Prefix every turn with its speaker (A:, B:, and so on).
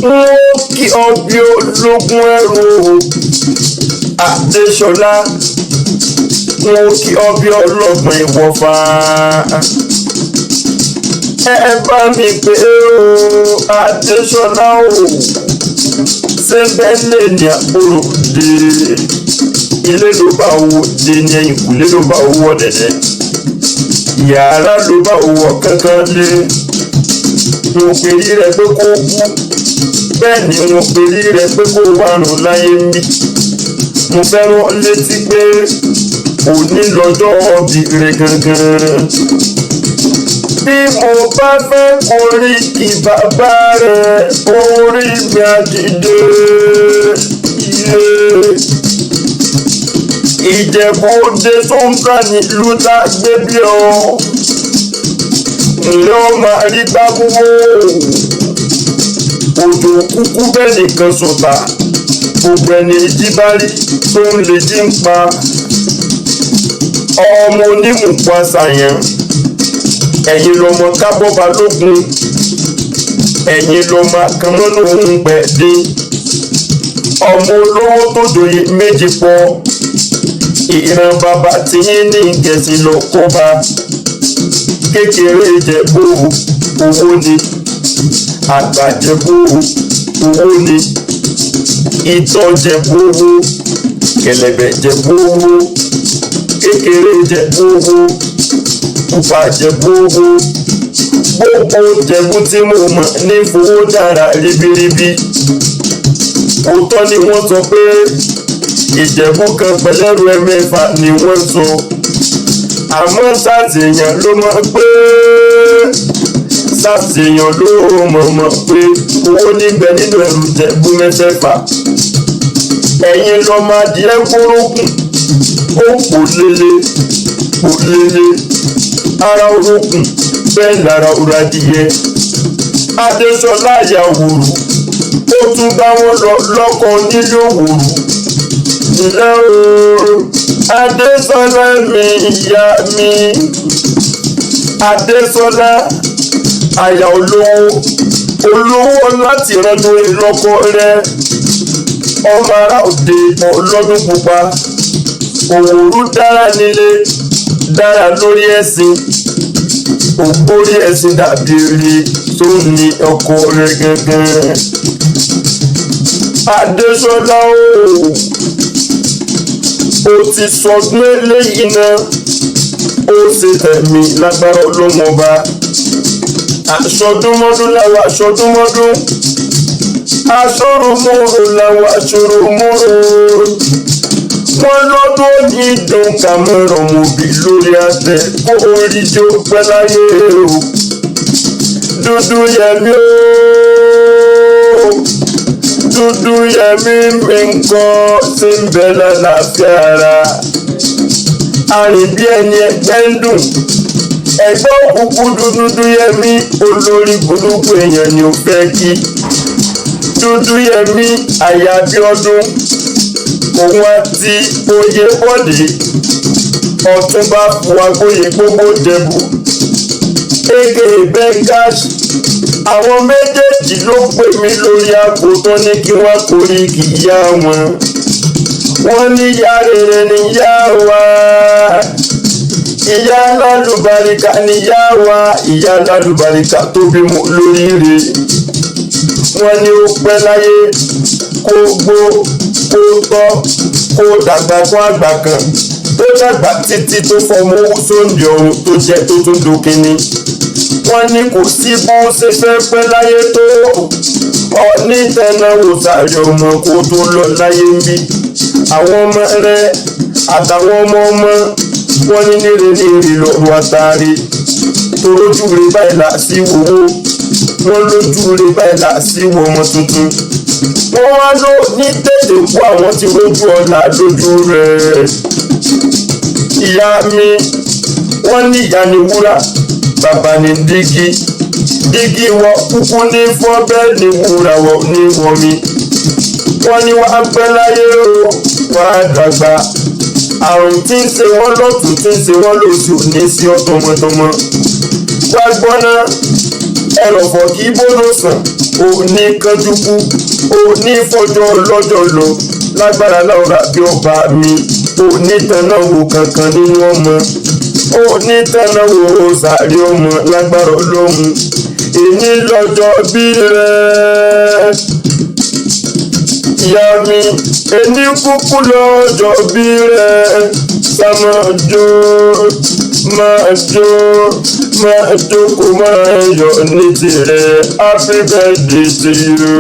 A: wọ́n kí ọbí ológun ẹrù Adéṣọlá, wọ́n kí ọbí ọlọ́gbọ̀n ìwọ̀fà. Ẹ bá mi pé o Adéṣọlá o, ṣé bẹ́ẹ̀ lè ní àbúrò dé ilé ló bá owó dé ní ẹ̀yìnkùlé ló bá owó ọ̀dẹ̀dẹ̀, yàrá ló bá owó kankan lé. Mo pè rí rẹ pé kó kú, bẹ́ẹ̀ ni mo pè rí rẹ pé kó wà rùn láyé mi. Mo fẹ́ rán létí pé òní lọ́jọ́ ọbí rẹ gangan. Bí mo bá fẹ́ orí kí bàbá rẹ̀ orí mi á dìde. Ìjẹ̀bú-Òde tó ń bá nílùú tá a gbé bí ọ. Ǹlẹ́ ọ máa rí gbábúwò. Òjò kúkú bẹ́ẹ̀ nìkan sọ̀tà. Gbogbo ẹni jí bá rí tó ń lè jí ń pa. Ọmọ onímùpá ṣàyàn. Ẹ̀yin lọmọ kábọ̀ balógun. Ẹ̀yin lọmọ akànmọ́nù òun gbẹ̀dín. Ọmọ olówó tó joyè méjì pọ̀. Ìran bàbá tí yín ní Gẹ̀ẹ́sì lọ kọ́ba. Kékeré Ìjẹ̀bú owó ni, àgbà Ìjẹ̀bú owó ni, ìtọ́ Ìjẹ̀bú owó, kẹ̀lẹ̀bẹ̀ Ìjẹ̀bú owó, kékeré Ìjẹ̀bú owó, pupa Ìjẹ̀bú owó. Gbogbo Ìjẹ̀bú tí mo mọ̀ ní fowó dára ribiribi. Òótọ́ ni wọ́n sọ pé Ìjẹ̀bú kan pẹ̀lẹ́rù ẹ̀mẹ́fà ni wọ́n sọ. Àmọ́ ṣàṣeyàn ló mọ̀ pé pé owó níbẹ̀ nínú ẹrù Ìjẹ̀bú mẹ́fẹ̀ẹ̀fà. Ẹ̀yin lọ máa di ẹgbórógùn ó pò lélẹ̀ ara orókùn bẹ́ẹ̀ lára òrò adìyẹ. Adéṣọlá Àyàwòrò ó tún bá wọn lọ lọ́kọ nílé Òwòrò. Ǹlẹ́ o Adéṣọlá mi ìyá mi, Adéṣọlá àyà olówó láti rọ́jú ìlọ́kọ rẹ. Ọmọ ará òde ọlọ́dún pupa. Òwòrò dára nílé, dára lórí ẹ̀sìn. Ògbórí ẹ̀sìn dàbí rí tó ní ọkọ rẹ gangan. Adéṣọlá o ti sọdún eléyìí náà, ó ṣe tẹ̀mí lágbára Ọlọ́mọba. Aṣọdúnmọ́dún làwọn aṣọdúnmọ́dún, aṣọ́rùmọ́rò làwọn aṣọ́rùmọ́rò. Wọ́n lọ́dún yìí dùn kàmẹ́rọ̀ mọ̀bí lórí àtẹ kó orí jó pẹ́ láyé o. Dúdú Yẹmí o, Dúdú Yẹmí mi nǹkan tí ń bẹ lálàáfíà ara. Àrìn bí ẹni ẹgbẹ́ ń dùn. Ẹgbẹ́ òkùnkùn Dúdú Yẹmí olórí burúkú èèyàn ni ó fẹ́ kí. Dúdú Yẹmí àyà Abíọ́dún, òun àti Oyèbọ̀dé Ọ̀túnba Fúwágbóyè gbogbo Jẹ̀bú aka Bengash. Àwọn méjèèjì ló pè mí lórí aago tó ní kí wọ́n kórè kì í yá wọn. Wọ́n ní ìyá rere níyá wa, ìyá lálùbáríkà níyá wa, ìyá lálùbáríkà tó bímọ lóríire. Wọ́n ní ó pẹ́ láyé kó gbó kó tọ́ kó dàgbà fún àgbà kan tó dàgbà títí tó fọmọ sóńdì ọ̀run tó jẹ́ tó tún dókínní. Wọ́n ní kò sí bó ṣe fẹ́ pẹ́ láyé tó Ọọ̀ni tẹnáwó sáré ọmọ kó tó lọ láyé ń bí. Àwọn ọmọ rẹ àtàwọn ọmọ wọn ní níre lọ́rùn àtàrí tó lójú rẹ báyìí là sí wòwó, wọn lójú rẹ báyìí là sí wọ ọmọ tuntun. Wọ́n wá ló ní tètè kó àwọn tí lójú ọ̀la lójú rẹ̀. Ìyá mi wọ́n ní ìyá ni wúrà, bàbá ni dígí. Dígí wọ kúkú ní fọ́ bẹ́ẹ̀ ni wúrà wọ ní wọmi. Wọ́n ní wàá pẹ́ láyé o, wàá dàgbà. Àrùn tí ń ṣe wọ́n lọ́tún tí ń ṣe wọ́n lóṣù ní sí ọ tọmọtọmọ. Wá gbọ́ná ẹrọ̀fọ̀ kì í bọ́dọ̀ sàn òní kanjúkú òní fọjọ́ lọ́jọ́ lọ lágbára láwùrà bí ọba mi òní tanáwó kankan nínú ọmọ òní tanáwó sàárè ọmọ lágbára Ọlọ́run èní lọ́jọ́ bí rẹ̀ ìyá mi èní kúkú lọ́jọ́ bí rẹ̀ sá máa jó kó máa yọ̀ ní tirẹ̀ happy birthday to you.